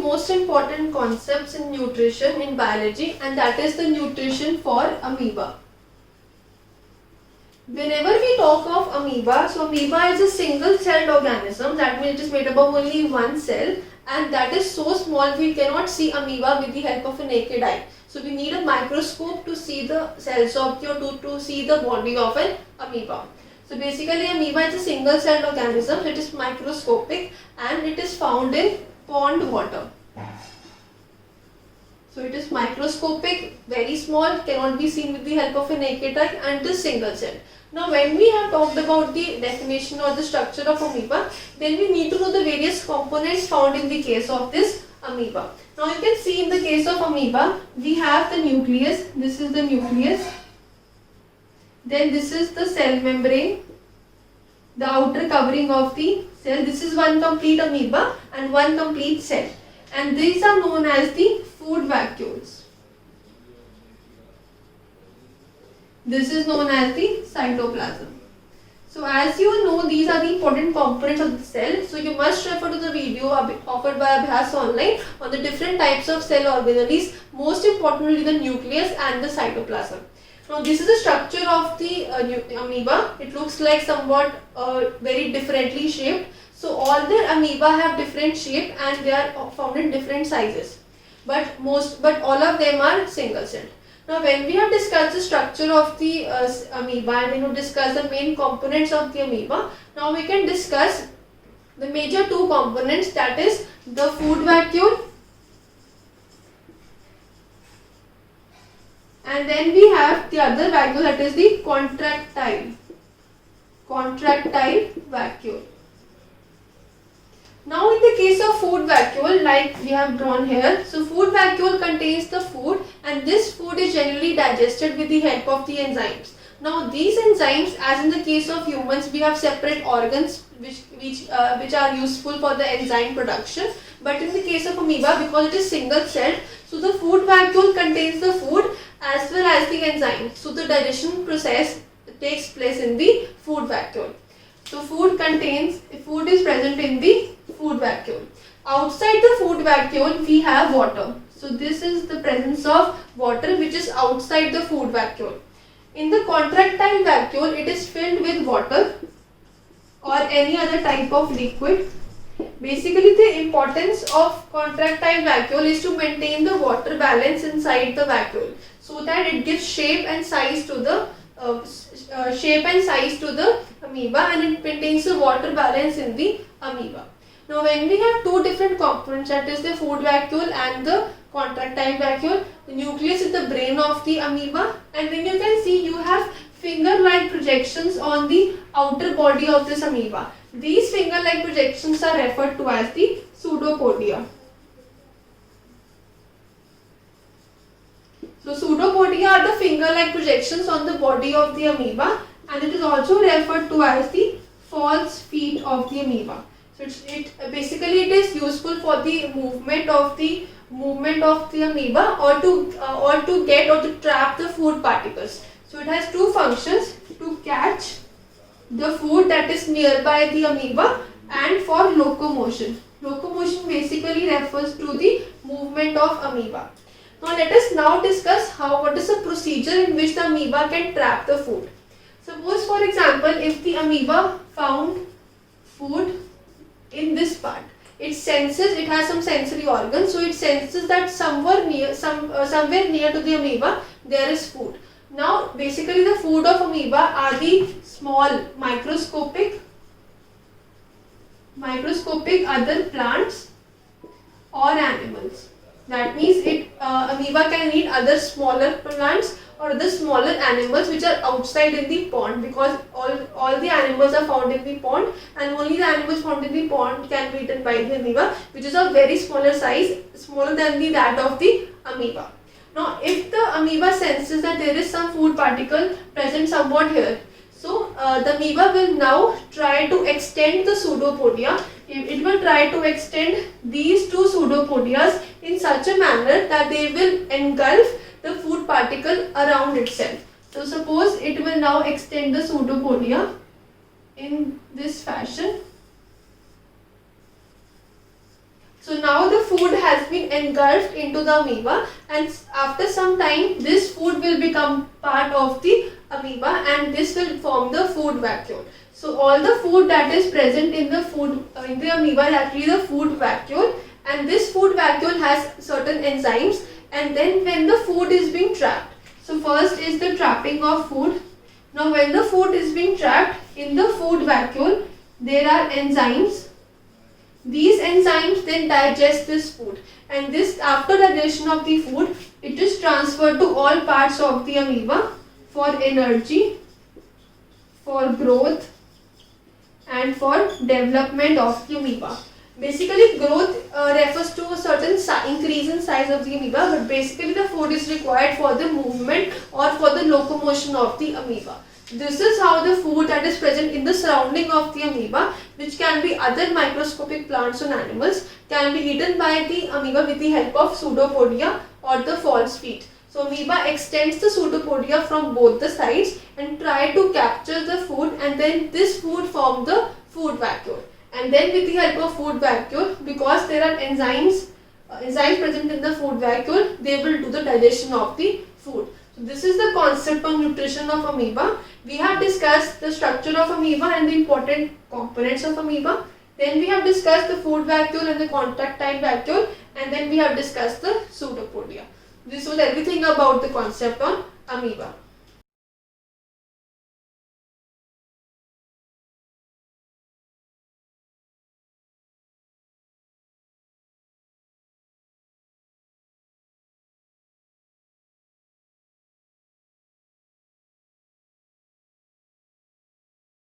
most important concepts in nutrition in biology, and that is the nutrition for amoeba. Whenever we talk of amoeba, so amoeba is a single celled organism, that means it is made up of only one cell, and that is so small we cannot see amoeba with the help of a naked eye. So we need a microscope to see the cells of the, or to see the body of an amoeba. So basically amoeba is a single celled organism, it is microscopic and it is found in pond water. So it is microscopic, very small, cannot be seen with the help of a naked eye, and is single celled. Now when we have talked about the definition or the structure of amoeba, then we need to know the various components found in the case of this amoeba. Now you can see in the case of amoeba, we have the nucleus, this is the nucleus, then this is the cell membrane, the outer covering of the cell, this is one complete amoeba and one complete cell, and these are known as the food vacuoles. This is known as the cytoplasm. So as you know, these are the important components of the cell. So you must refer to the video offered by Abhyas online on the different types of cell organelles, most importantly the nucleus and the cytoplasm. Now this is the structure of the amoeba. It looks like somewhat very differently shaped. So all the amoeba have different shape and they are found in different sizes. But all of them are single celled. Now when we have discussed the structure of the amoeba and discuss the main components of the amoeba, now we can discuss the major two components, that is the food vacuole and then we have the other vacuole, that is the contractile vacuole. Now in the case of food vacuole, like we have drawn here, so food vacuole contains the food and this food is generally digested with the help of the enzymes. Now these enzymes, as in the case of humans, we have separate organs which are useful for the enzyme production, but in the case of amoeba, because it is single celled, so the food vacuole contains the food as well as the enzyme. So the digestion process takes place in the food vacuole. So food is present in the food vacuole. Outside the food vacuole we have water. So this is the presence of water which is outside the food vacuole. In the contractile vacuole, it is filled with water or any other type of liquid. Basically the importance of contractile vacuole is to maintain the water balance inside the vacuole so that it gives shape and size to the amoeba and it maintains the water balance in the amoeba. Now when we have two different components, that is the food vacuole and the contractile vacuole, the nucleus is the brain of the amoeba, and then you can see you have finger-like projections on the outer body of this amoeba. These finger-like projections are referred to as the pseudopodia. So pseudopodia are the finger-like projections on the body of the amoeba, and it is also referred to as the false feet of the amoeba. So basically it is useful for the movement of the amoeba or to trap the food particles. So it has two functions: to catch the food that is nearby the amoeba and for locomotion. Locomotion basically refers to the movement of amoeba. Now let us discuss what is the procedure in which the amoeba can trap the food. Suppose for example, if the amoeba found food in this part, it has some sensory organs, so it senses that somewhere near to the amoeba there is food. Now basically the food of amoeba are the small microscopic other plants or animals. That means amoeba can eat other smaller plants or the smaller animals which are outside in the pond, because all the animals are found in the pond and only the animals found in the pond can be eaten by the amoeba, which is of very smaller size, smaller than that of the amoeba. Now if the amoeba senses that there is some food particle present somewhat here, so the amoeba will now try to extend the pseudopodia. It will try to extend these two pseudopodias in such a manner that they will engulf the food particle around itself. So suppose it will now extend the pseudopodia in this fashion. So now the food has been engulfed into the amoeba, and after some time this food will become part of the amoeba and this will form the food vacuole. So all the food that is present in the in the amoeba is actually the food vacuole, and this food vacuole has certain enzymes, and then when the food is being trapped. So first is the trapping of food. Now when the food is being trapped in the food vacuole, there are enzymes. These enzymes then digest this food, and this, after digestion of the food, it is transferred to all parts of the amoeba for energy, for growth, and for development of the amoeba. Basically, growth refers to a certain increase in size of the amoeba, but basically the food is required for the movement or for the locomotion of the amoeba. This is how the food that is present in the surrounding of the amoeba, which can be other microscopic plants and animals, can be eaten by the amoeba with the help of pseudopodia or the false feet. So amoeba extends the pseudopodia from both the sides and try to capture the food, and then this food form the food vacuole. And then with the help of food vacuole, because there are enzymes present in the food vacuole, they will do the digestion of the food. So this is the concept of nutrition of amoeba. We have discussed the structure of amoeba and the important components of amoeba. Then we have discussed the food vacuole and the contractile vacuole, and then we have discussed the pseudopodia. This was everything about the concept on amoeba.